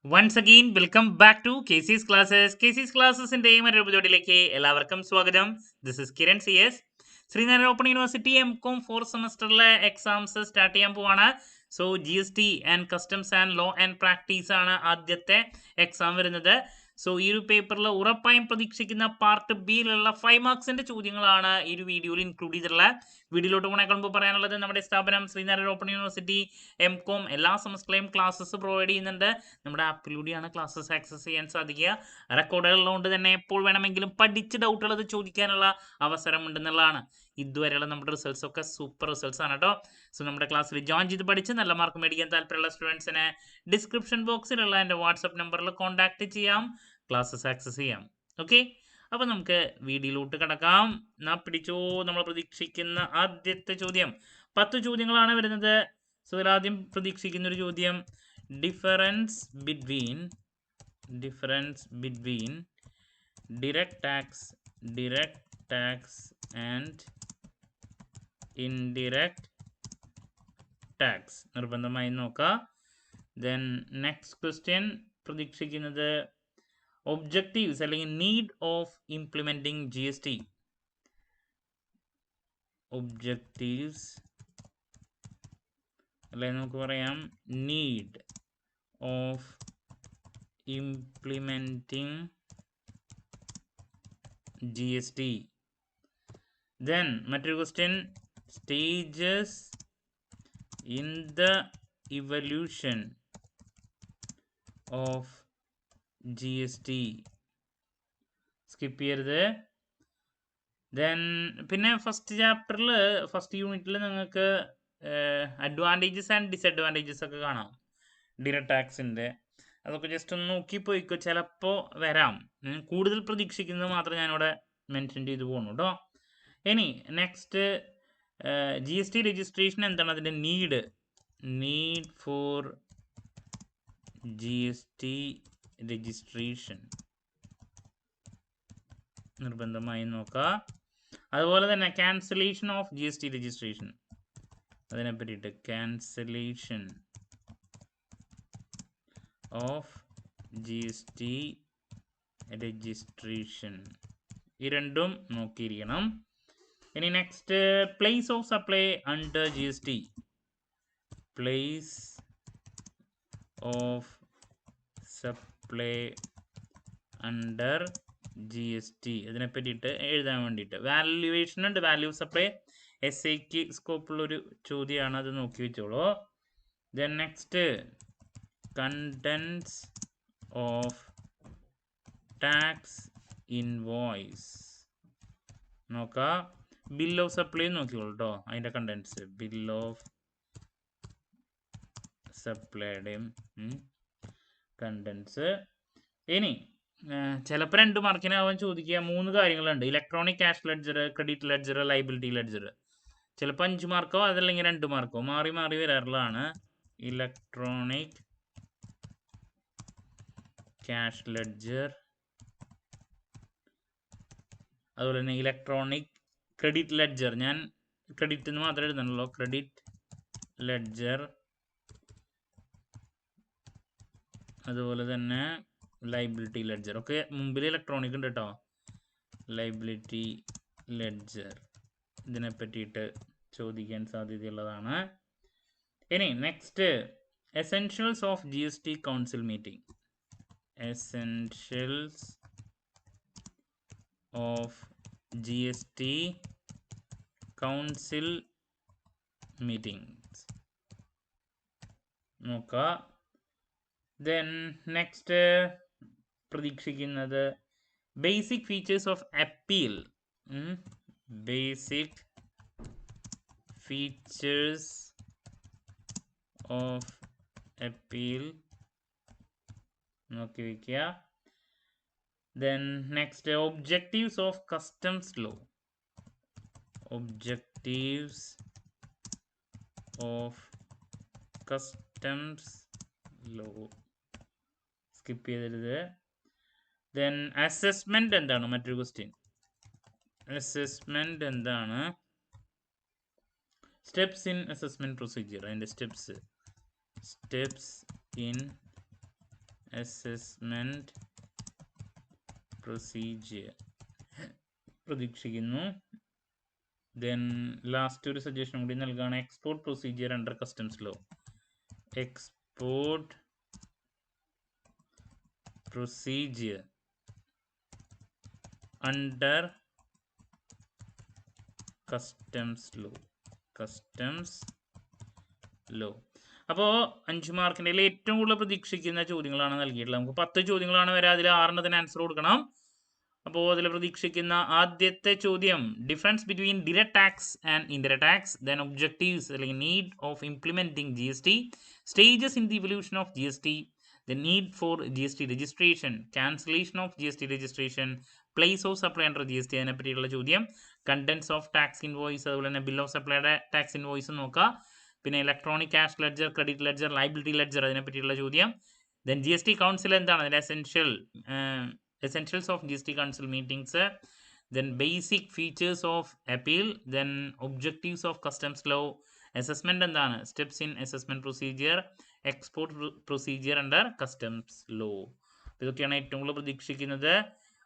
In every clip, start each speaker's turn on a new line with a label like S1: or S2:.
S1: Once again, welcome back to KC's Classes. KC's Classes in the എപ്പിസോഡിലേക്ക് എല്ലാവർക്കും സ്വാഗതം. This is Kiran C S. Sreenarayana open university MCom 4th സെമസ്റ്ററിലെ exams start ചെയ്യാൻ പോവാണ്. So GST and customs and law and practice ആണ് ആദ്യത്തെ exam വരുന്നത്. So ഈ ഒരു പേപ്പറിൽ ഉറപ്പായും പ്രതീക്ഷിക്കുന്ന പാർട്ട് ബിയിലുള്ള 5 മാർക്സിന്റെ ചോദ്യങ്ങളാണ് ഈ ഒരു വീഡിയോയിൽ ഇൻക്ലൂഡ് ചെയ്തിട്ടുള്ളത്. വീഡിയോയിലോട്ട് പോണേക്കാൾ മുമ്പ് പറയാനുള്ളത് നമ്മുടെ സ്ഥാപനം ശ്രീനാരായണ ഓപ്പൺ യൂണിവേഴ്സിറ്റി എംകോം എല്ലാ സെമസ്റ്ററിലെയും ക്ലാസ്സസ് പ്രൊവൈഡ് ചെയ്യുന്നുണ്ട്. നമ്മുടെ ആപ്പിലൂടെയാണ് ക്ലാസ്സസ് ആക്സസ് ചെയ്യാൻ സാധിക്കുക. റെക്കോർഡുകളുള്ളതുകൊണ്ട് തന്നെ എപ്പോൾ വേണമെങ്കിലും പഠിച്ച് ഡൗട്ടുകൾ ചോദിക്കാനുള്ള അവസരമുണ്ടെന്നുള്ളതാണ്. ഇതുവരെയുള്ള നമ്മുടെ റിസൾട്ട്സ് ഒക്കെ സൂപ്പർ റിസൾട്ട്സ് ആണ് കേട്ടോ. സോ നമ്മുടെ ക്ലാസ്സിൽ ജോയിൻ ചെയ്ത് പഠിച്ച് നല്ല മാർക്ക് മേടിക്കാൻ താല്പര്യമുള്ള സ്റ്റുഡൻസിന് ഡിസ്ക്രിപ്ഷൻ ബോക്സിലുള്ള എൻ്റെ വാട്സപ്പ് നമ്പറിൽ കോൺടാക്ട് ചെയ്യാം, ക്ലാസ്സസ് ആക്സസ് ചെയ്യാം. ഓക്കെ, അപ്പോൾ നമുക്ക് വീഡിയോയിലോട്ട് കിടക്കാം. പിടിച്ചോ, നമ്മൾ പ്രതീക്ഷിക്കുന്ന ആദ്യത്തെ ചോദ്യം 10 ചോദ്യങ്ങളാണ് വരുന്നത്. സോ ഇതിലാദ്യം പ്രതീക്ഷിക്കുന്ന ഒരു ചോദ്യം, difference between direct tax and indirect tax നിർബന്ധമായി നോക്കാം. Then next question പ്രതീക്ഷിക്കുന്നത് ഒബ്ജക്റ്റീവ്സ് അല്ലെങ്കിൽ need of implementing GST. Objectives അല്ലെങ്കിൽ നമുക്ക് പറയാം need of implementing GST. Then മറ്റൊരു question, stages in the evolution of GST. Skip ചെയ്യരുത്. ദെൻ പിന്നെ ഫസ്റ്റ് ചാപ്റ്ററിൽ ഫസ്റ്റ് യൂണിറ്റിൽ നിങ്ങൾക്ക് അഡ്വാൻറ്റേജസ് ആൻഡ് ഡിസഡ്വാൻറ്റേജസ് ഒക്കെ കാണാം ഡയറക്റ്റ് ടാക്സിൻ്റെ. അതൊക്കെ ജസ്റ്റ് ഒന്ന് നോക്കി പോയിക്കോ, ചിലപ്പോൾ വരാം. കൂടുതൽ പ്രതീക്ഷിക്കുന്നത് മാത്രം ഞാനിവിടെ മെൻഷൻ ചെയ്തു പോകുന്നു കേട്ടോ. ഇനി നെക്സ്റ്റ് GST രജിസ്ട്രേഷൻ എന്താണ് അതിൻ്റെ നീഡ് ഫോർ GST രജിസ്ട്രേഷൻ നിർബന്ധമായി നോക്കുക. അതുപോലെ തന്നെ ക്യാൻസലേഷൻ ഓഫ് GST രജിസ്ട്രേഷൻ, അതിനെ പറ്റിയിട്ട് ക്യാൻസലേഷൻ ഓഫ് GST രജിസ്ട്രേഷൻ, ഈ രണ്ടും നോക്കിയിരിക്കണം. ഇനി next place of supply under GST, place of supply under GST, ഇതിനെ പറ്റിയിട്ട് എഴുതാൻ വേണ്ടിയിട്ട് വാല്യുവേഷൻ ഉണ്ട്. വാല്യൂ ഓഫ് സപ്ലൈ SAക്ക് സ്കോപ്പുള്ളൊരു ചോദ്യമാണ്, അത് നോക്കി വെച്ചോളൂ. Then next contents of tax invoice നോക്കാം. ബിൽ ഓഫ് സപ്ലൈ നോക്കിക്കോളൂ കേട്ടോ, അതിൻ്റെ കണ്ടൻസ് ബിൽ ഓഫ് സപ്ലൈയുടെയും കണ്ടൻസ്. ഇനി ചിലപ്പോൾ 2 മാർക്കിന് അവൻ ചോദിക്കുക 3 കാര്യങ്ങളുണ്ട്, electronic cash ledger, credit ledger, liability ledger. ചിലപ്പോൾ 5 മാർക്കോ അതല്ലെങ്കിൽ 2 മാർക്കോ മാറി മാറി വരാറുള്ളതാണ്. ഇലക്ട്രോണിക് ക്യാഷ് ലെഡ്ജർ, അതുപോലെ തന്നെ ഇലക്ട്രോണിക് ക്രെഡിറ്റ് ലെഡ്ജർ, ഞാൻ ക്രെഡിറ്റ് എന്ന് മാത്രമേ എഴുതണുള്ളൂ, ക്രെഡിറ്റ് ലെഡ്ജർ. അതുപോലെ തന്നെ ലൈബിലിറ്റി ലെഡ്ജർ, ഒക്കെ മുമ്പിൽ ഇലക്ട്രോണിക് ഉണ്ട് കേട്ടോ. ലൈബിലിറ്റി ലെഡ്ജർ ഇതിനെ പറ്റിയിട്ട് ചോദിക്കാൻ സാധ്യതയുള്ളതാണ്. ഇനി next essentials of GST council meeting, essentials of GST council meetings നോക്കുക. ദെൻ നെക്സ്റ്റ് പ്രതീക്ഷിക്കുന്നത് basic features of appeal, basic features of appeal നോക്കി വയ്ക്കുക. Then next objectives of customs law, objectives of customs law skip ചെയ്തരുത്. Then assessment എന്താണ്, മറ്റൊരു question, assessment എന്താണ്, steps in assessment procedure, അതിൻ്റെ steps in assessment procedure പ്രതീക്ഷിക്കുന്നു. Then last ഒരു suggestion കൂടി നൽകുകയാണ്. Export procedure under customs law. Export procedure under customs law. അപ്പോൾ 5 മാർക്കിൻ്റെ ഏറ്റവും കൂടുതൽ പ്രതീക്ഷിക്കുന്ന ചോദ്യങ്ങളാണ് നൽകിയിട്ടുള്ളത്. നമുക്ക് 10 ചോദ്യങ്ങളാണ് വരെ, അതിൽ 6 ആൻസർ കൊടുക്കണം. അപ്പോൾ അതിൽ പ്രതീക്ഷിക്കുന്ന ആദ്യത്തെ ചോദ്യം, difference between direct tax and indirect tax, then objectives അല്ലെങ്കിൽ need of implementing GST, stages in the evolution of GST, the need for GST registration, cancellation of GST registration, place of supply under GST അതിനെ പറ്റിയുള്ള ചോദ്യം, contents of tax invoice, അതുപോലെ തന്നെ bill of സപ്ലൈയുടെ tax invoice നോക്കുക, പിന്നെ electronic cash ledger, credit ledger, liability ledger അതിനെ പറ്റിയുള്ള ചോദ്യം. ദെൻ GST കൗൺസിൽ എന്താണ്, അതിൻ്റെ essentials of GST council meetings, then basic features of appeal, then objectives of customs law, assessment എന്താണ്, steps in assessment procedure, export procedure under customs law. ഇതൊക്കെയാണ് ഏറ്റവും കൂടുതൽ പ്രതീക്ഷിക്കുന്നത്.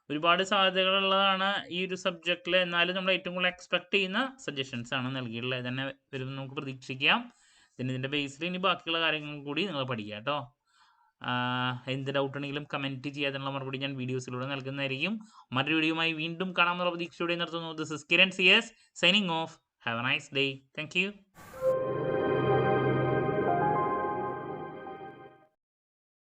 S1: ഒരുപാട് സാധ്യതകളുള്ളതാണ് ഈ ഒരു സബ്ജക്റ്റിൽ, എന്നാലും നമ്മൾ ഏറ്റവും കൂടുതൽ എക്സ്പെക്ട് ചെയ്യുന്ന സജഷൻസ് ആണ് നൽകിയിട്ടുള്ളത്. തന്നെ വരും നമുക്ക് പ്രതീക്ഷിക്കാം. പിന്നെ ഇതിൻ്റെ ബേസിൽ ഇനി ബാക്കിയുള്ള കാര്യങ്ങൾ കൂടി നിങ്ങൾ പഠിക്കുക കേട്ടോ. എന്ത് ഡൗട്ട് ഉണ്ടെങ്കിലും കമൻറ്റ് ചെയ്യാനുള്ള മറുപടി ഞാൻ വീഡിയോസിലൂടെ നൽകുന്നതായിരിക്കും. മറ്റൊരു വീഡിയോയുമായി വീണ്ടും കാണാമെന്നുള്ള പ്രതീക്ഷയോടെ നിർത്തുന്നു. This is Kiran CS signing off. Have a nice day. Thank U.